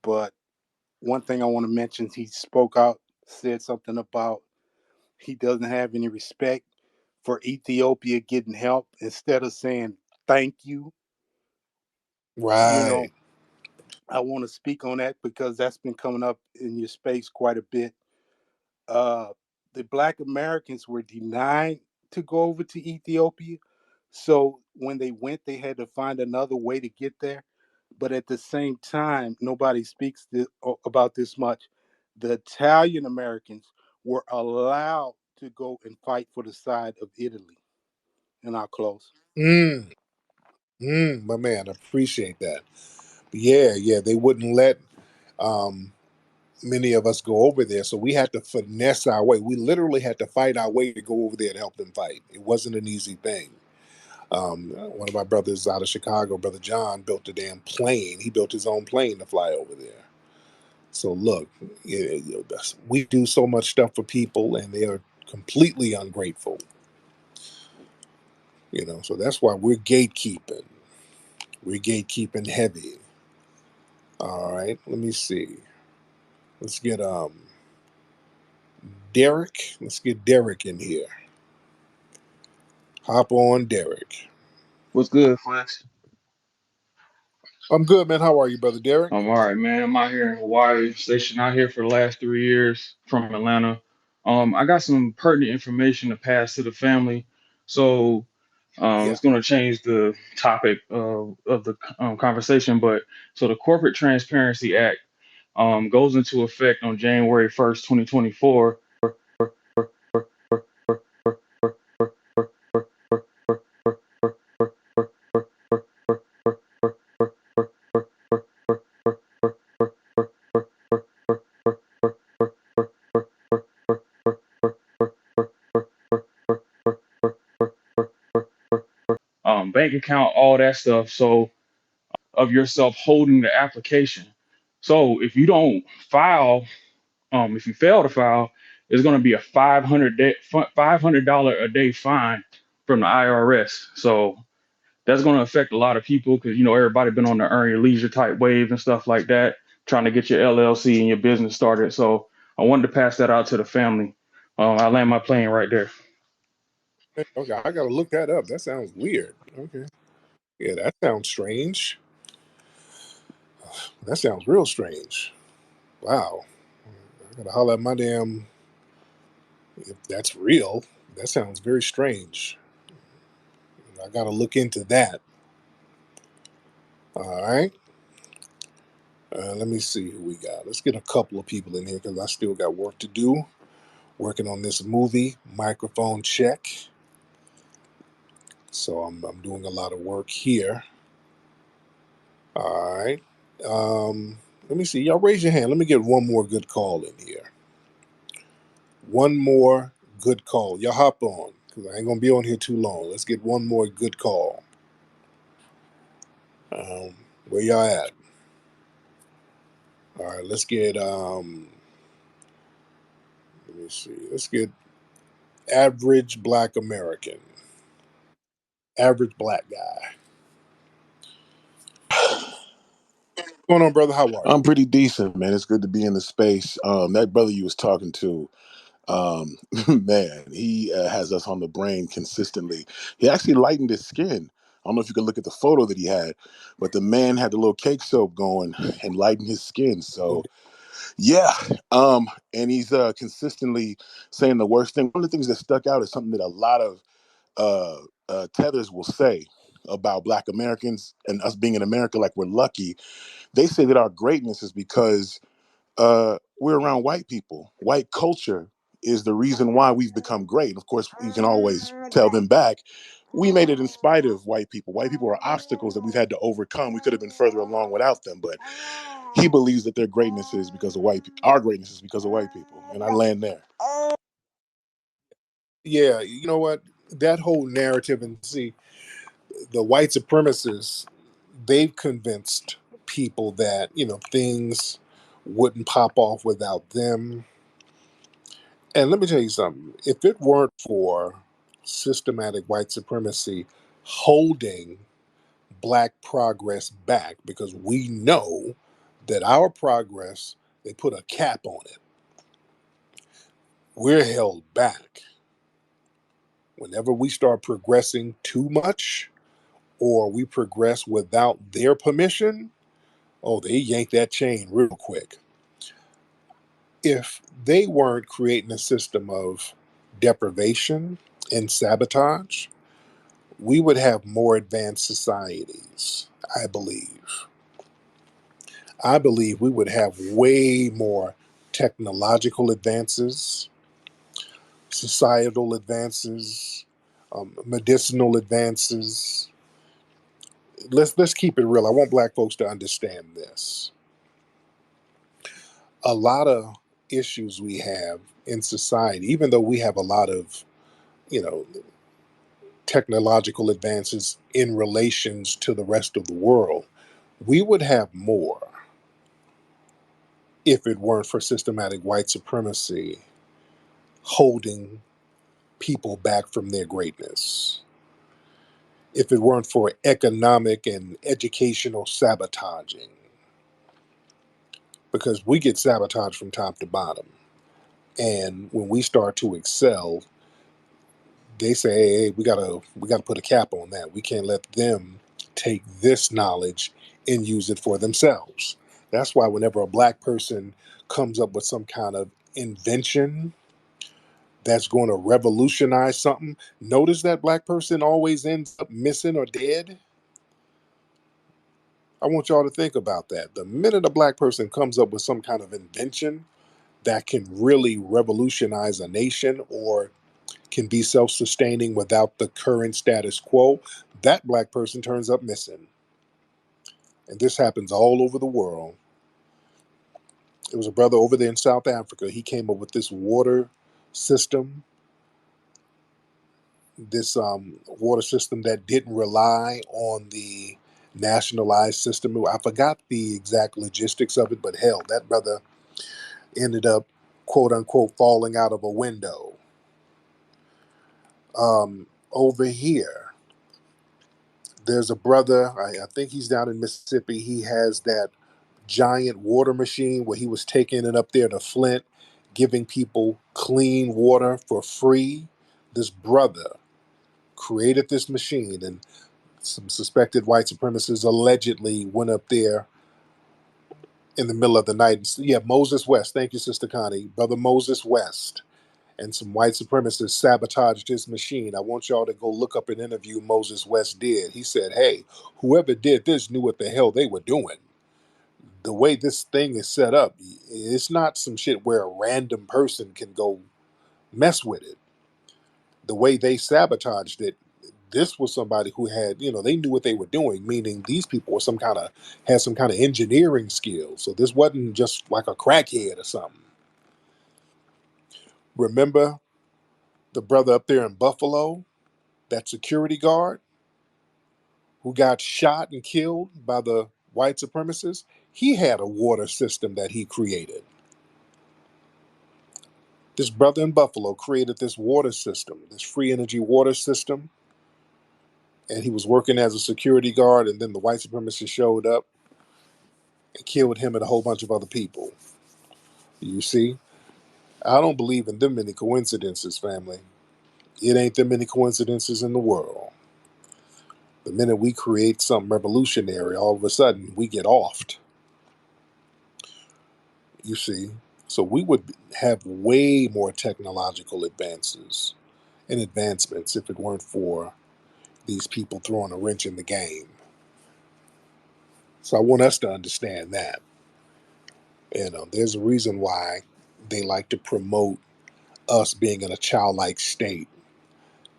but one thing I want to mention, he spoke out, said something about he doesn't have any respect for Ethiopia getting help. Instead of saying thank you, you know, Right. I want to speak on that because that's been coming up in your space quite a bit. uh, the Black Americans were denied to go over to Ethiopia. So when they went, they had to find another way to get there. But at the same time, nobody speaks about this much. The Italian Americans were allowed to go and fight for the side of Italy. And I'll close. Mm, my man, I appreciate that. Yeah, yeah, they wouldn't let um, many of us go over there, so we had to finesse our way. We literally had to fight our way to go over there to help them fight. It wasn't an easy thing. One of my brothers out of Chicago, Brother John, built a damn plane. He built his own plane to fly over there. So look, we do so much stuff for people, and they are completely ungrateful. So that's why we're gatekeeping. We're gatekeeping heavy. All right, let me see. Let's get Derek. Let's get Derek in here. Hop on, Derek. What's good, Flex? I'm good, man. How are you, brother Derek? I'm all right, man. I'm out here in Hawaii, stationed out here for the last 3 years from Atlanta. I got some pertinent information to pass to the family. So Yeah. it's going to change the topic of the conversation. But so the Corporate Transparency Act goes into effect on January 1st, 2024. Bank account, all that stuff. So of yourself holding the application. So if you don't file, if you fail to file, it's going to be a $500 a day fine from the IRS. So that's going to affect a lot of people because everybody been on the earn your leisure type wave and stuff like that, trying to get your LLC and your business started. So I wanted to pass that out to the family. I land my plane right there. Okay, I gotta look that up. That sounds weird. Okay. Yeah, that sounds strange. That sounds real strange. Wow. I gotta holler at my damn. If that's real, that sounds very strange. I gotta look into that. All right. Let me see who we got. Let's get a couple of people in here because I still got work to do. Working on this movie, microphone check. So I'm doing a lot of work here. All right. Let me see. Y'all raise your hand. Let me get one more good call in here. One more good call. Y'all hop on because I ain't gonna be on here too long. Let's get one more good call. Where y'all at? All right. Let's get. Let me see. Let's get average black American. Average black guy. What's going on, brother? How are you? I'm pretty decent, man. It's good to be in the space. That brother you was talking to, um, man, he has us on the brain consistently. He actually lightened his skin. I don't know if you could look at the photo that he had, but the man had the little cake soap going and lightened his skin. Oh, So yeah, and he's consistently saying the worst thing. One of the things that stuck out is something that a lot of tethers will say about Black Americans and us being in America, like we're lucky. They say that our greatness is because we're around white people. White culture is the reason why we've become great. Of course, you can always tell them back. We made it in spite of white people. White people are obstacles that we've had to overcome. We could have been further along without them, but he believes that their greatness is because of white people. Our greatness is because of white people, and I land there. yeah. You know what? That whole narrative, and see, the white supremacists, they've convinced people that, things wouldn't pop off without them. And let me tell you something. If it weren't for systematic white supremacy holding black progress back, because we know that our progress, they put a cap on it. We're held back. Whenever we start progressing too much or we progress without their permission, oh, they yank that chain real quick. If they weren't creating a system of deprivation and sabotage, we would have more advanced societies, I believe. I believe we would have way more technological advances, societal advances, medicinal advances. Let's keep it real. I want black folks to understand this. A lot of issues we have in society, even though we have a lot of, you know, technological advances in relations to the rest of the world, we would have more if it weren't for systematic white supremacy holding people back from their greatness. If it weren't for economic and educational sabotaging, because we get sabotaged from top to bottom. And when we start to excel, they say, hey, we gotta put a cap on that. We can't let them take this knowledge and use it for themselves. That's why whenever a black person comes up with some kind of invention that's going to revolutionize something, notice that black person always ends up missing or dead. I want y'all to think about that. The minute a black person comes up with some kind of invention that can really revolutionize a nation or can be self sustaining without the current status quo, that black person turns up missing. And this happens all over the world. There was a brother over there in South Africa. He came up with this water system, this water system that didn't rely on the nationalized system. I forgot the exact logistics of it, but hell, that brother ended up, quote unquote, falling out of a window. Over here, there's a brother, I think he's down in Mississippi. He has that giant water machine where he was taking it up there to Flint, giving people clean water for free. This brother created this machine, and some suspected white supremacists allegedly went up there in the middle of the night. Yeah, Moses West. Thank you, Sister Connie. Brother Moses West and some white supremacists sabotaged his machine. I want y'all to go look up an interview Moses West did. He said, hey, whoever did this knew what the hell they were doing. The way this thing is set up, it's not some shit where a random person can go mess with it. The way they sabotaged it, this was somebody who had, they knew what they were doing, meaning these people were had some kind of engineering skills. So this wasn't just like a crackhead or something. Remember the brother up there in Buffalo, that security guard who got shot and killed by the white supremacists? He had a water system that he created. This brother in Buffalo created this water system, this free energy water system, and he was working as a security guard, and then the white supremacists showed up and killed him and a whole bunch of other people. You see, I don't believe in them many coincidences, family. It ain't them many coincidences in the world. The minute we create something revolutionary, all of a sudden we get offed. You see, so we would have way more technological advances and advancements if it weren't for these people throwing a wrench in the game. So I want us to understand that. And there's a reason why they like to promote us being in a childlike state,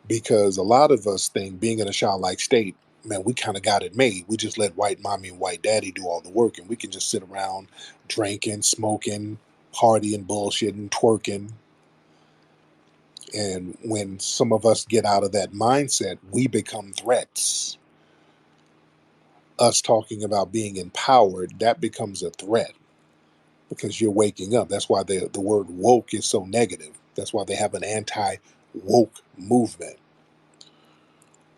because a lot of us think being in a childlike state, man, we kind of got it made. We just let white mommy and white daddy do all the work, and we can just sit around drinking, smoking, partying, bullshitting, twerking. And when some of us get out of that mindset, we become threats. Us talking about being empowered, that becomes a threat because you're waking up. That's why the word woke is so negative. That's why they have an anti woke movement.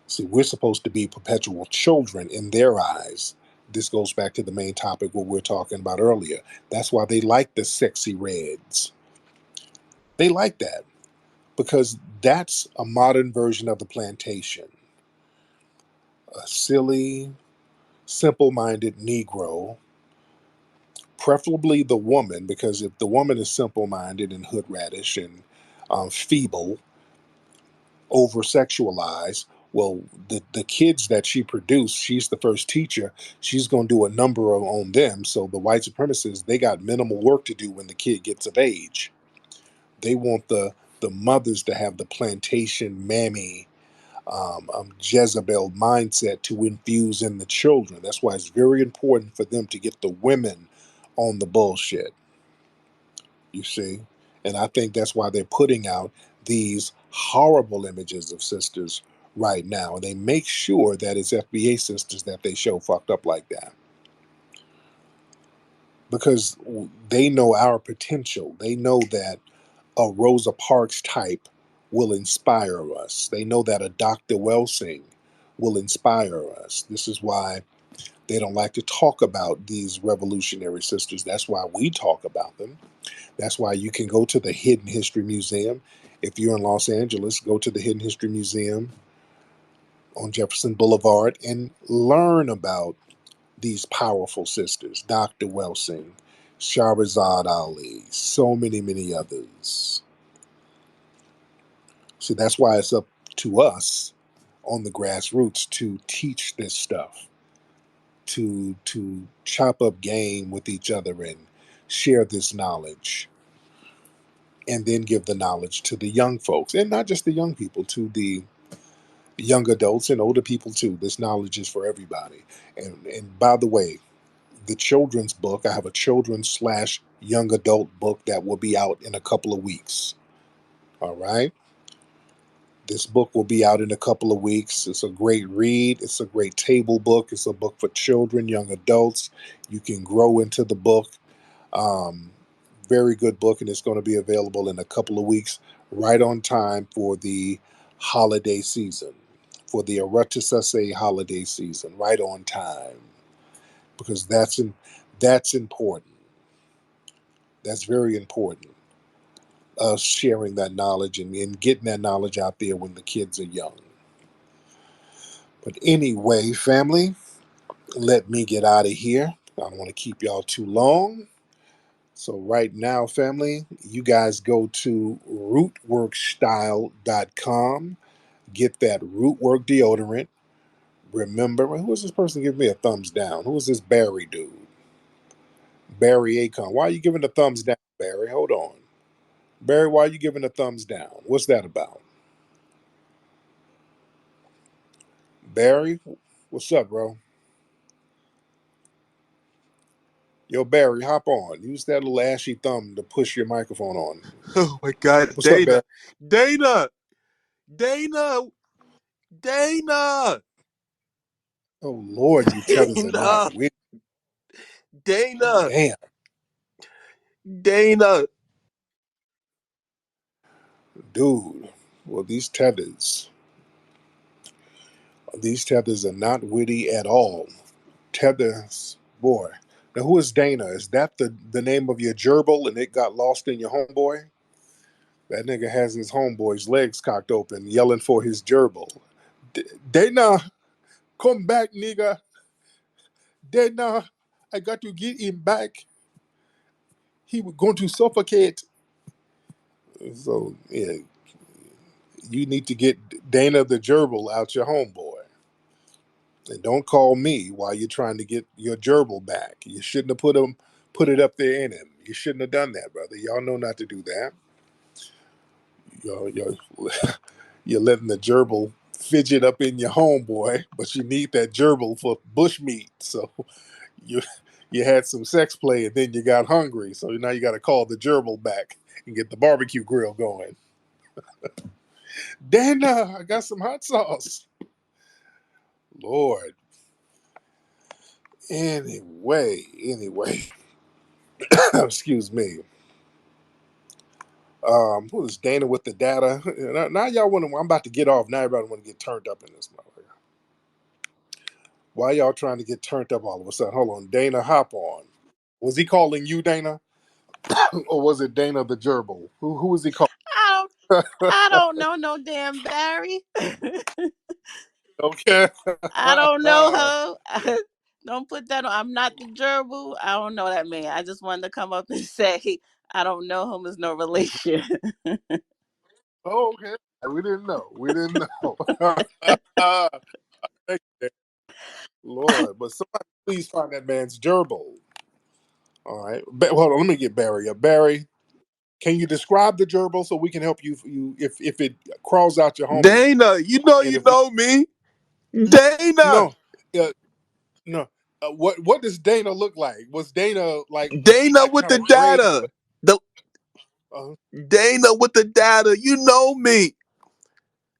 See, we're supposed to be perpetual children in their eyes. This goes back to the main topic what we were talking about earlier. That's why they like the sexy reds. They like that because that's a modern version of the plantation. A silly, simple minded Negro, preferably the woman, because if the woman is simple minded and hood radish and feeble, over sexualized, well, the kids that she produced, she's the first teacher, she's going to do a number on them. So the white supremacists, they got minimal work to do when the kid gets of age. They want the mothers to have the plantation mammy Jezebel mindset to infuse in the children. That's why it's very important for them to get the women on the bullshit, you see. And I think that's why they're putting out these horrible images of sisters right now. And they make sure that it's FBA sisters that they show fucked up like that. Because they know our potential. They know that a Rosa Parks type will inspire us. They know that a Dr. Welsing will inspire us. This is why they don't like to talk about these revolutionary sisters. That's why we talk about them. That's why you can go to the Hidden History Museum. If you're in Los Angeles, go to the Hidden History Museum on Jefferson Boulevard and learn about these powerful sisters, Dr. Welsing, Shahrazad Ali, so many, many others. So that's why it's up to us on the grassroots to teach this stuff, to chop up game with each other and share this knowledge, and then give the knowledge to the young folks, and not just the young people, to the young adults and older people too. This knowledge is for everybody. And by the way, the children's book, I have a children's slash young adult book that will be out in a couple of weeks. All right. This book will be out in a couple of weeks. It's a great read. It's a great table book. It's a book for children, young adults. You can grow into the book. Um, Very good book, and it's going to be available in a couple of weeks, right on time for the holiday season, for the Aratasase holiday season, right on time, because that's important. That's very important. Us sharing that knowledge and getting that knowledge out there when the kids are young. But anyway, family, let me get out of here. I don't want to keep y'all too long. So right now, family, you guys go to rootworkstyle.com, get that Rootwork deodorant. Remember, who was this person giving me a thumbs down? Who was this Barry dude? Barry Acon. Why are you giving a thumbs down, Barry? Hold on. Barry, why are you giving a thumbs down? What's that about? Barry, what's up, bro? Yo, Barry, hop on. Use that little ashy thumb to push your microphone on. Oh my God, What's up, Barry? Dana, Dana, Dana, Dana, Oh, Lord, you tethers are not Dana, with. Dana, Damn. Dana. Dude, well, these tethers are not witty at all. Tethers, boy. Now, who is Dana? Is that the name of your gerbil and it got lost in your homeboy? That nigga has his homeboy's legs cocked open, yelling for his gerbil. Dana, come back, nigga. Dana, I got to get him back. He was going to suffocate. So, yeah, you need to get Dana the gerbil out your homeboy. And don't call me while you're trying to get your gerbil back. You shouldn't have put it up there in him. You shouldn't have done that, brother. Y'all know not to do that. You're, you're letting the gerbil fidget up in your homeboy, but you need that gerbil for bushmeat. So you you had some sex play and then you got hungry. So now you got to call the gerbil back and get the barbecue grill going. Dana, I got some hot sauce. Lord. Anyway, excuse me. Who is Dana with the data? Now y'all want to. I'm about to get off. Now everybody want to get turned up in this motherfucker. Why y'all trying to get turned up all of a sudden? Hold on, Dana, hop on. Was he calling you Dana, or was it Dana the gerbil? Who was he calling? I don't, I don't know no damn Barry. Okay. I don't know her. Don't put that on. I'm not the gerbil. I don't know that man. I just wanted to come up and say I don't know him as no relation. Oh, okay. We didn't know. We didn't know. Thank you, Lord, but somebody please find that man's gerbil. All right. Hold on. Let me get Barry up. Barry, can you describe the gerbil so we can help you if it crawls out your homie Dana, and you if we know me. Dana. no no what does Dana look like? Was Dana Dana like with kind the of gray? data. The Uh, Dana with the data. You know me.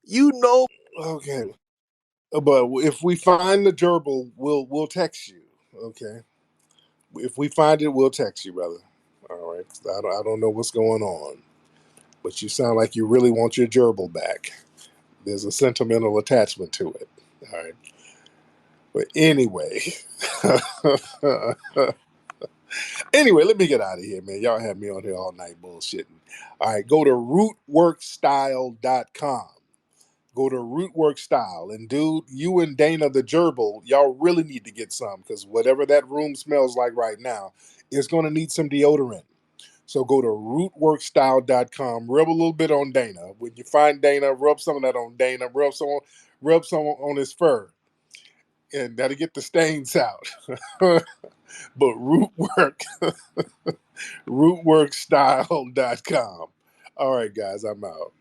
You know. okay, but if we find the gerbil, we'll text you. Okay, if we find it, we'll text you, brother. All right, I don't know what's going on, but you sound like you really want your gerbil back. There's a sentimental attachment to it. All right, but anyway. Anyway, let me get out of here, man. Y'all have me on here all night bullshitting. All right, go to rootworkstyle.com. Go to Rootwork Style. And dude, you and Dana the gerbil, y'all really need to get some because whatever that room smells like right now, it's going to need some deodorant. So go to rootworkstyle.com, rub a little bit on Dana. When you find Dana, rub some of that on Dana, rub some on his fur. And that'll get the stains out. But Rootwork, rootworkstyle.com. All right, guys, I'm out.